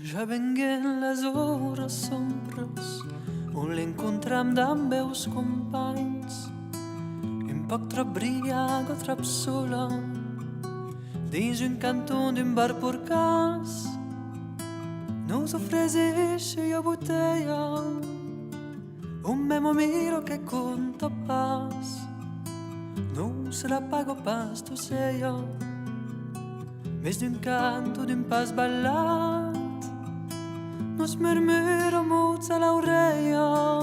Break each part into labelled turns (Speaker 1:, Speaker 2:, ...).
Speaker 1: Ja vengueren les hores sombres on l'encontram damb meus companys un poc trop brillant o trop sola dins un canton d'un bar porcàs nos ofrecesce io botella un memo miro che conta pas non se la pago pas tu sei io mes d'un canto d'un pas ballat nos murmura mots a l'aureia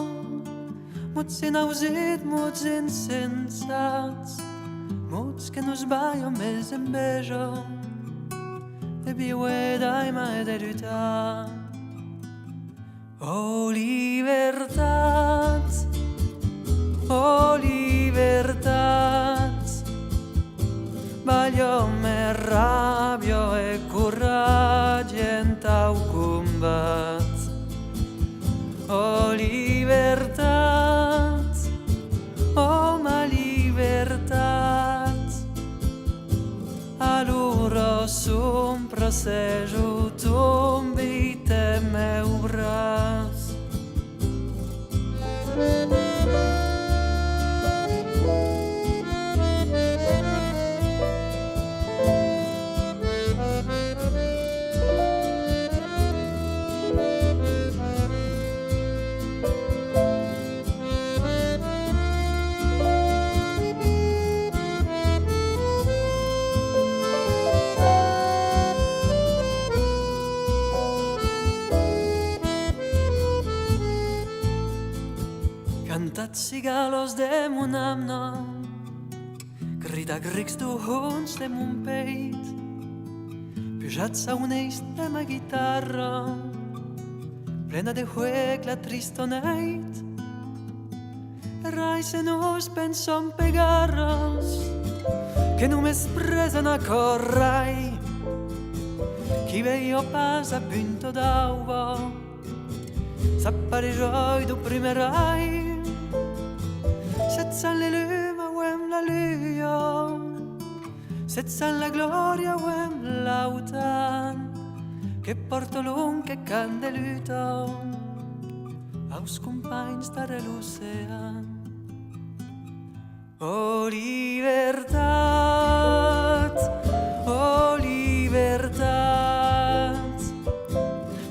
Speaker 1: mots inausit, mots insensats mots che nos baio mes enveja e viuedai mai derutat oh libertat oh libertat baglio me rabio e coratge en tau combat oh libertat oh ma libertat allora sompra sejo tombi te meu bras Cantat cigalos de mon amna crida grics d'uhons de mon peit pujats a un eix de ma guitarra plena de juec la tristoneit rai se nos pensom pegarras que només presen a corrai qui veio pas a punto d'auva s'apparejoi du primer rai Senza le luma uem la lua Senza la gloria uem l'autan Che porto lung che can de luta Aus compagns dar l'ocean Oh libertat Oh libertat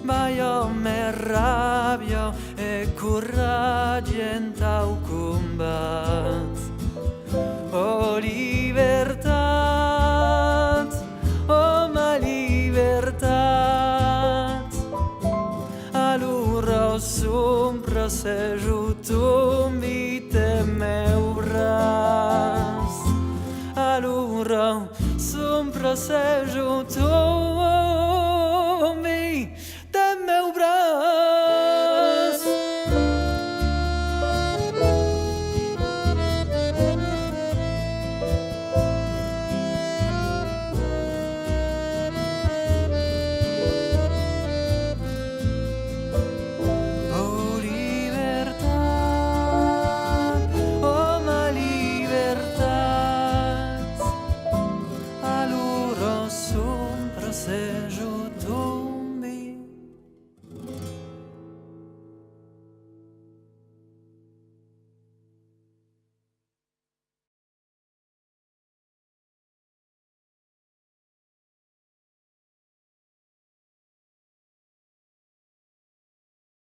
Speaker 1: Ma io me rabio e coratge en tau combat oh libertat oh ma libertat allora sompra sejo tombi te meu bras allora sompra sejo tombi